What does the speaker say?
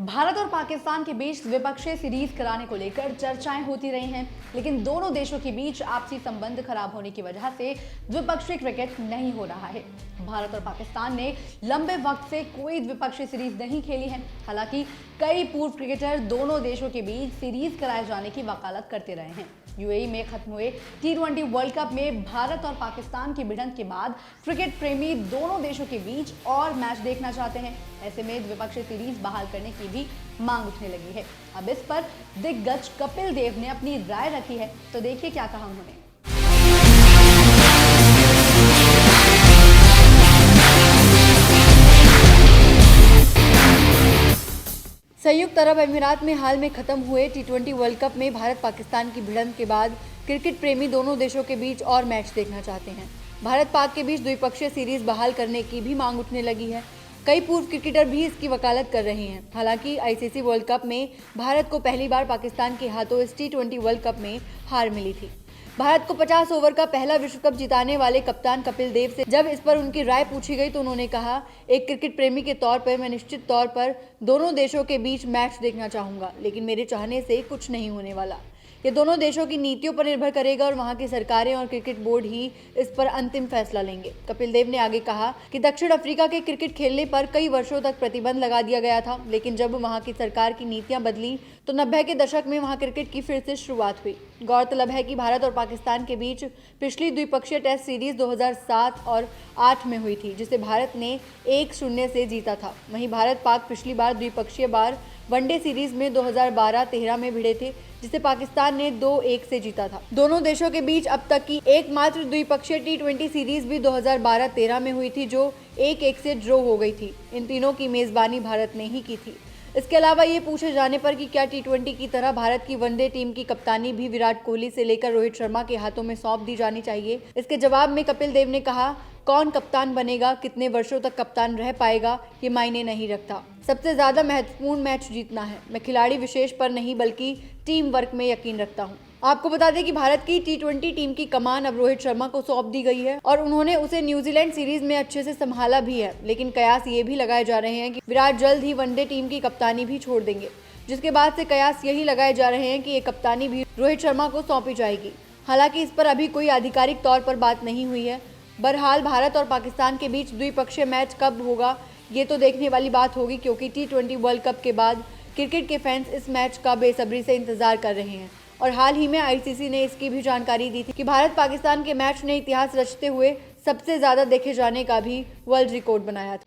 भारत और पाकिस्तान के बीच द्विपक्षीय सीरीज कराने को लेकर चर्चाएं होती रही हैं, लेकिन दोनों देशों के बीच आपसी संबंध खराब होने की वजह से द्विपक्षीय क्रिकेट नहीं हो रहा है। भारत और पाकिस्तान ने लंबे वक्त से कोई द्विपक्षीय सीरीज नहीं खेली है। हालांकि कई पूर्व क्रिकेटर दोनों देशों के बीच सीरीज कराए जाने की वकालत करते रहे हैं। यूएई में खत्म हुए T20 वर्ल्ड कप में भारत और पाकिस्तान की भिड़ंत के बाद क्रिकेट प्रेमी दोनों देशों के बीच और मैच देखना चाहते हैं। ऐसे में द्विपक्षीय सीरीज बहाल करने की भी मांग उठने लगी है। अब इस पर दिग्गज कपिल देव ने अपनी राय रखी है, तो देखिए क्या कहा उन्होंने। संयुक्त अरब अमीरात में हाल में खत्म हुए T20 वर्ल्ड कप में भारत पाकिस्तान की भिड़ंत के बाद क्रिकेट प्रेमी दोनों देशों के बीच और मैच देखना चाहते हैं। भारत पाक के बीच द्विपक्षीय सीरीज बहाल करने की भी मांग उठने लगी है। कई पूर्व क्रिकेटर भी इसकी वकालत कर रहे हैं। हालांकि आईसीसी वर्ल्ड कप में भारत को पहली बार पाकिस्तान के हाथों इस T20 वर्ल्ड कप में हार मिली थी। भारत को 50 ओवर का पहला विश्व कप जिताने वाले कप्तान कपिल देव से जब इस पर उनकी राय पूछी गई तो उन्होंने कहा, एक क्रिकेट प्रेमी के तौर पर मैं निश्चित तौर पर दोनों देशों के बीच मैच देखना चाहूंगा, लेकिन मेरे चाहने से कुछ नहीं होने वाला। ये दोनों देशों की नीतियों पर निर्भर करेगा और वहां की सरकारें और क्रिकेट बोर्ड ही इस पर अंतिम फैसला लेंगे। कपिल देव ने आगे कहा कि दक्षिण अफ्रीका के क्रिकेट खेलने पर कई वर्षों तक प्रतिबंध लगा दिया गया था, लेकिन जब वहां की सरकार की नीतियां बदली तो 90 के दशक में वहां क्रिकेट की फिर से शुरुआत हुई। गौरतलब है कि भारत और पाकिस्तान के बीच पिछली द्विपक्षीय टेस्ट सीरीज 2007 और 8 में हुई थी, जिसे भारत ने 1-0 से जीता था। वहीं भारत पाक पिछली बार द्विपक्षीय वनडे सीरीज में 2012-13 में भिड़े थे, जिसे पाकिस्तान ने 2-1 से जीता था। दोनों देशों के बीच अब तक की एकमात्र द्विपक्षीय T20 सीरीज भी 2012-13 में हुई थी, जो 1-1 से ड्रॉ हो गई थी। इन तीनों की मेजबानी भारत ने ही की थी। इसके अलावा ये पूछे जाने पर कि क्या T20 की तरह भारत की वनडे टीम की कप्तानी भी विराट कोहली से लेकर रोहित शर्मा के हाथों में सौंप दी जानी चाहिए। इसके जवाब में कपिल देव ने कहा, कौन कप्तान बनेगा, कितने वर्षों तक कप्तान रह पाएगा, ये मायने नहीं रखता। सबसे ज्यादा महत्वपूर्ण मैच जीतना है। मैं खिलाड़ी विशेष पर नहीं बल्कि टीम वर्क में यकीन रखता हूँ। आपको बता दें कि भारत की T20 टीम की कमान अब रोहित शर्मा को सौंप दी गई है और उन्होंने उसे न्यूजीलैंड सीरीज में अच्छे से संभाला भी है, लेकिन कयास ये भी लगाए जा रहे हैं कि विराट जल्द ही वनडे टीम की कप्तानी भी छोड़ देंगे, जिसके बाद से कयास यही लगाए जा रहे हैं कि ये कप्तानी भी रोहित शर्मा को सौंपी जाएगी। हालांकि इस पर अभी कोई आधिकारिक तौर पर बात नहीं हुई है। बहरहाल भारत और पाकिस्तान के बीच द्विपक्षीय मैच कब होगा ये तो देखने वाली बात होगी, क्योंकि T20 वर्ल्ड कप के बाद क्रिकेट के फैंस इस मैच का बेसब्री से इंतजार कर रहे हैं। और हाल ही में आईसीसी ने इसकी भी जानकारी दी थी कि भारत पाकिस्तान के मैच ने इतिहास रचते हुए सबसे ज्यादा देखे जाने का भी वर्ल्ड रिकॉर्ड बनाया था।